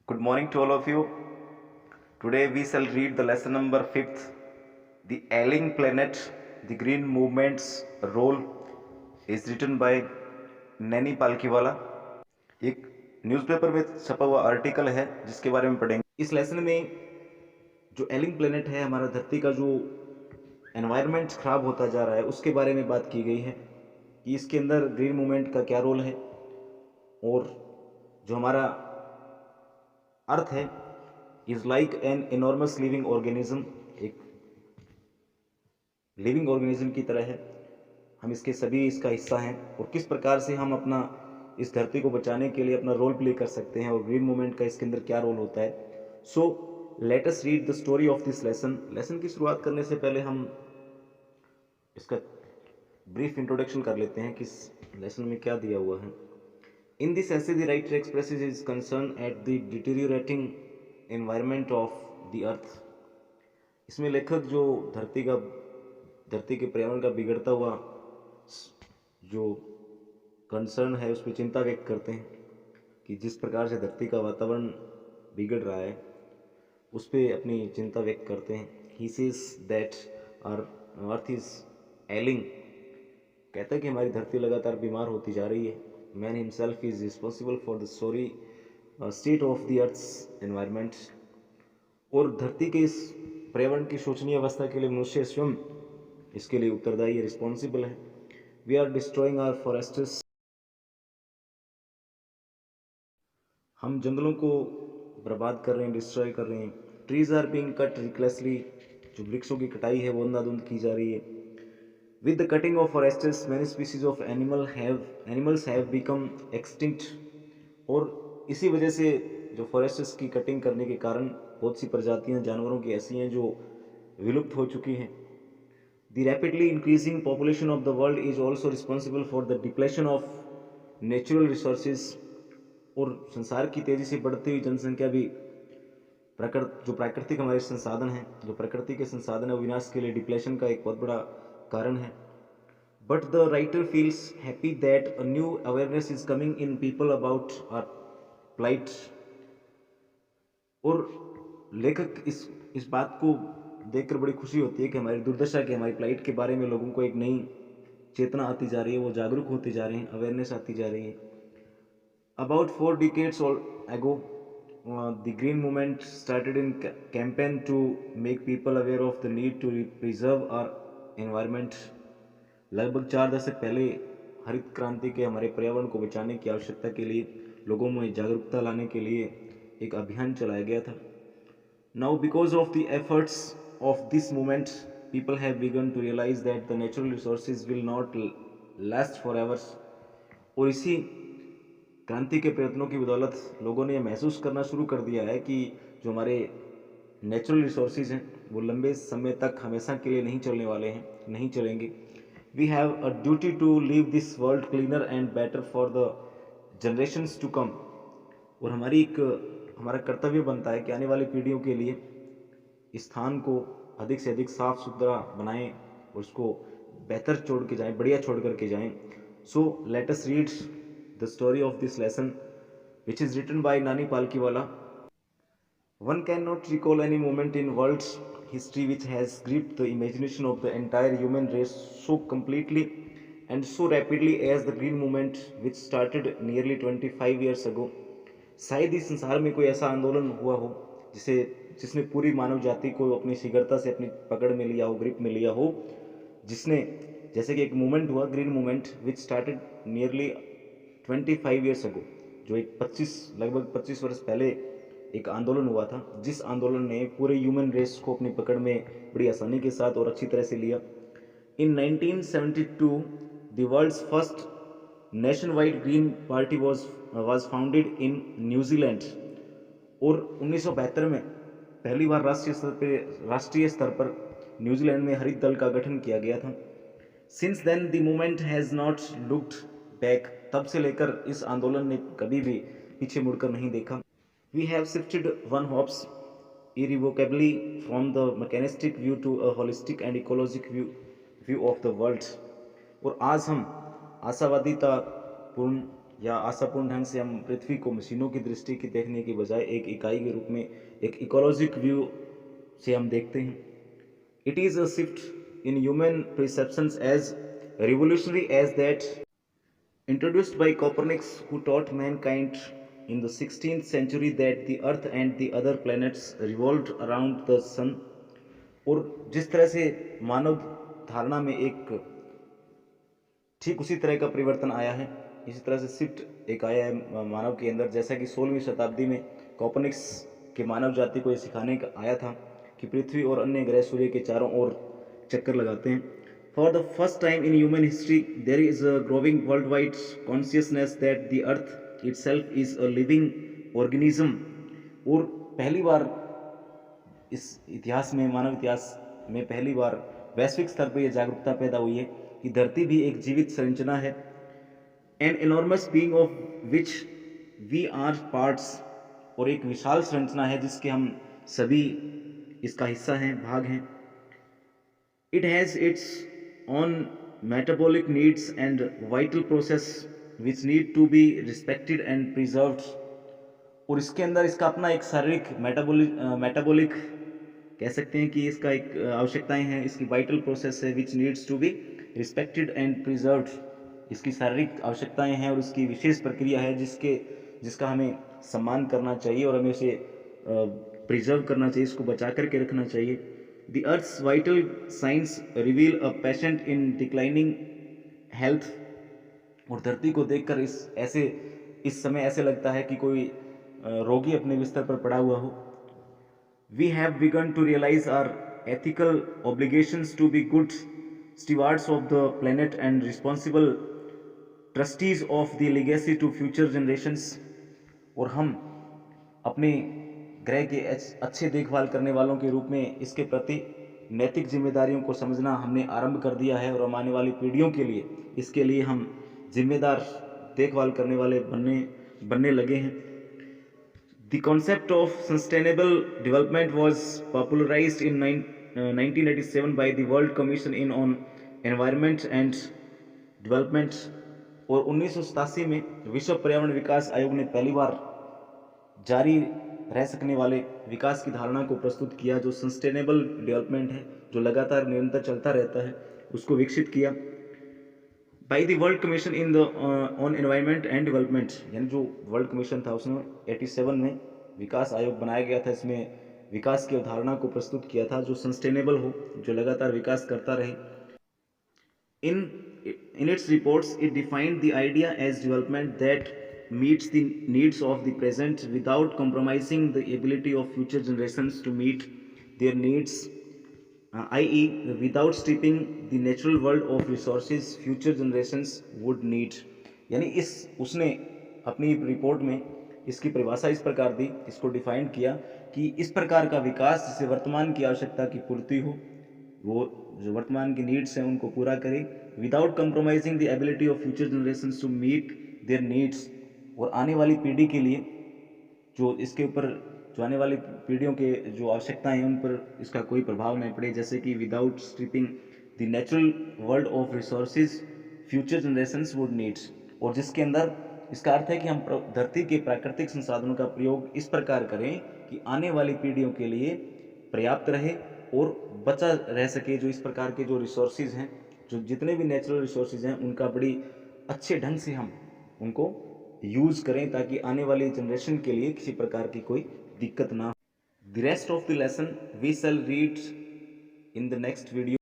Good morning to all of you. Today we shall read the lesson number 5th, The Ailing Planet, The Green Movement's Role is written by Naini Palkhivala. एक newspaper में छपा हुआ article है जिसके बारे में पढ़ेंगे। इस लेसन में जो एलिंग प्लेनेट है, हमारा धरती का जो एनवायरनमेंट खराब होता जा रहा है उसके बारे में बात की गई है कि इसके अंदर ग्रीन मूवमेंट का क्या रोल है और जो हमारा अर्थ है is like an enormous living organism, एक लिविंग ऑर्गेनिज्म की तरह है। हम इसके सभी इसका हिस्सा हैं और किस प्रकार से हम अपना इस धरती को बचाने के लिए अपना रोल प्ले कर सकते हैं और ग्रीन मूवमेंट का इसके अंदर क्या रोल होता है। So let us read the story of this lesson. Lesson की शुरुआत करने से पहले हम इसका ब्रीफ इंट्रोडक्शन कर लेते हैं कि इस लेसन में क्या दिया हुआ है। In this essay, the writer expresses his concern at the deteriorating environment of the earth. इसमें लेखक जो धरती के पर्यावरण का बिगड़ता हुआ जो कंसर्न है उस पर चिंता व्यक्त करते हैं कि जिस प्रकार से धरती का वातावरण बिगड़ रहा है उस पर अपनी चिंता व्यक्त करते हैं। He says that our earth is ailing, कहता है कि हमारी धरती लगातार बीमार होती जा रही है। Man himself is responsible for the sorry state of the earth's environment. और धरती के इस पर्यावरण की शोचनीय अवस्था के लिए मनुष्य स्वयं इसके लिए उत्तरदायी, रिस्पॉन्सिबल है। We are destroying our forests, हम जंगलों को बर्बाद कर रहे हैं, डिस्ट्रॉय कर रहे हैं। ट्रीज आर बीइंग कट रिकलेसली, जो वृक्षों की कटाई है वो अंधाधुंध की जा रही है। With the cutting of forests, many species of animals have become extinct. और इसी वजह से जो फॉरेस्ट्स की कटिंग करने के कारण बहुत सी प्रजातियां जानवरों की ऐसी हैं जो विलुप्त हो चुकी हैं। The rapidly increasing population of the world is also responsible for the depletion of natural resources. और संसार की तेजी से बढ़ती हुई जनसंख्या भी जो प्राकृतिक हमारे संसाधन हैं, जो प्रकृति के संसाधन है, विनाश के लिए डिप्लेशन का एक बहुत बड़ा कारण है। But the writer feels happy that a new awareness is coming in people about our plight. और लेखक इस बात को देखकर बड़ी खुशी होती है कि हमारी दुर्दशा के, हमारी प्लाइट के बारे में लोगों को एक नई चेतना आती जा रही है, वो जागरूक होते जा रहे हैं, अवेयरनेस आती जा रही है। About 4 decades ago, the green movement started in campaign to make people aware of the need to preserve our environment. लगभग 4 दशक पहले हरित क्रांति के, हमारे पर्यावरण को बचाने की आवश्यकता के लिए लोगों में जागरूकता लाने के लिए एक अभियान चलाया गया था। Now because of the efforts of this movement, people have begun to realize that the natural resources will not last forever. और इसी क्रांति के प्रयत्नों की बदौलत लोगों ने यह महसूस करना शुरू कर दिया है कि जो हमारे नेचुरल रिसोर्सेज हैं वो लंबे समय तक हमेशा के लिए नहीं चलने वाले हैं, नहीं चलेंगे। We have a duty to leave this world cleaner and better for the generations to come. और हमारा कर्तव्य बनता है कि आने वाली पीढ़ियों के लिए इस स्थान को अधिक से अधिक साफ सुथरा बनाएं और उसको बेहतर छोड़ के जाएं, बढ़िया छोड़ करके जाएं। So let us read the story of this lesson, which is written by Nani Palkiwala. One cannot recall any moment in world's history which has gripped the imagination of the entire human race so completely and so rapidly as the green movement which started nearly 25 years ago. शायद इस संसार में कोई ऐसा आंदोलन हुआ हो जिसने पूरी मानव जाति को अपनी शीघ्रता से अपनी पकड़ में लिया हो, ग्रिप में लिया हो, जिसने जैसे कि एक मूवमेंट हुआ, green movement, which started nearly 25 years ago, जो एक लगभग 25 वर्ष पहले एक आंदोलन हुआ था, जिस आंदोलन ने पूरे ह्यूमन रेस को अपनी पकड़ में बड़ी आसानी के साथ और अच्छी तरह से लिया। In 1972 the world's first nationwide green party was founded in New Zealand. और 1972 में पहली बार राष्ट्रीय स्तर पर न्यूजीलैंड में हरित दल का गठन किया गया था। Since then the movement has not looked back, तब से लेकर इस आंदोलन ने कभी भी पीछे मुड़कर नहीं देखा। We have shifted one hops irrevocably from the mechanistic view to a holistic and ecologic view of the world. और आज हम आशावादिता पूर्ण या आशापूर्ण ढंग से हम पृथ्वी को मशीनों की दृष्टि की देखने की बजाय एक इकाई के रूप में, एक इकोलॉजिक व्यू से हम देखते हैं। It is a shift in human perceptions as revolutionary as that introduced by Copernicus, who taught mankind in the 16th century that the earth and the other planets revolved around the sun। और जिस तरह से मानव धारणा में एक ठीक उसी तरह का परिवर्तन आया है, इसी तरह से शिफ्ट एक आया है मानव के अंदर, जैसा कि 16वीं शताब्दी में कॉपरनिकस के मानव जाति को ये सिखाने का आया था कि पृथ्वी और अन्य ग्रह सूर्य के चारों ओर चक्कर लगाते हैं। For the first time in human history there is a growing worldwide consciousness that the earth itself is a living organism. और पहली बार इस इतिहास में, मानव इतिहास में पहली बार वैश्विक स्तर पर यह जागरूकता पैदा हुई है कि धरती भी एक जीवित संरचना है। An enormous being of which we are parts, और एक विशाल संरचना है जिसके हम सभी इसका हिस्सा हैं, भाग हैं। It has its own metabolic needs and vital process which need to be respected and preserved. और इसके अंदर इसका अपना एक शारीरिक मेटाबॉलिक कह सकते हैं कि इसका एक आवश्यकताएं हैं, इसकी वाइटल प्रोसेस है which needs to be respected and preserved. इसकी शारीरिक आवश्यकताएं हैं और उसकी विशेष प्रक्रिया है जिसका हमें सम्मान करना चाहिए और हमें उसे प्रिजर्व करना चाहिए, इसको बचा करके रखना चाहिए। The earth's vital science reveal a patient in declining health. और धरती को देखकर इस समय ऐसे लगता है कि कोई रोगी अपने बिस्तर पर पड़ा हुआ हो। We have begun to realize our ethical obligations to be good stewards of the planet and responsible trustees of the legacy to future generations। और हम अपने ग्रह के अच्छे देखभाल करने वालों के रूप में इसके प्रति नैतिक जिम्मेदारियों को समझना हमने आरंभ कर दिया है और हम आने वाली पीढ़ियों के लिए इसके लिए हम जिम्मेदार देखभाल करने वाले बनने लगे हैं। The concept of sustainable development was popularized in 1987 by the World Commission on Environment and Development। और 1987 में विश्व पर्यावरण विकास आयोग ने पहली बार जारी रह सकने वाले विकास की धारणा को प्रस्तुत किया, जो सस्टेनेबल डेवलपमेंट है, जो लगातार निरंतर चलता रहता है, उसको विकसित किया। By the world commission in the on environment and development, यानी जो वर्ल्ड कमीशन था उसने 87 में विकास आयोग बनाया गया था। इसमें विकास की अवधारणा को प्रस्तुत किया था जो सस्टेनेबल हो, जो लगातार विकास करता रहे। In its reports it defined the idea as development that meets the needs of the present without compromising the ability of future generations to meet their needs, i.e. without stripping the natural world of resources future generations would need। यानी उसने अपनी report में इसकी परिभाषा इस प्रकार दी, इसको define किया कि इस प्रकार का विकास जिससे वर्तमान की आवश्यकता की पूर्ति हो, वो जो वर्तमान की नीड्स हैं उनको पूरा करे, without compromising the ability of future generations to meet their needs. और आने वाली पीढ़ी के लिए जो इसके ऊपर जो आने वाली पीढ़ियों के जो आवश्यकताएं हैं उन पर इसका कोई प्रभाव नहीं पड़े, जैसे कि without stripping the natural world of resources future generations would needs. और जिसके अंदर इसका अर्थ है कि हम धरती के प्राकृतिक संसाधनों का प्रयोग इस प्रकार करें कि आने वाली पीढ़ियों के लिए पर्याप्त रहे और बचा रह सके। जो इस प्रकार के जो रिसोर्सेज हैं, जो जितने भी नेचुरल रिसोर्सेज हैं, उनका बड़ी अच्छे ढंग से हम उनको यूज़ करें ताकि आने वाली जनरेशन के लिए किसी प्रकार की कोई दिक्कत ना हो। The rest of the lesson we shall read in the next video.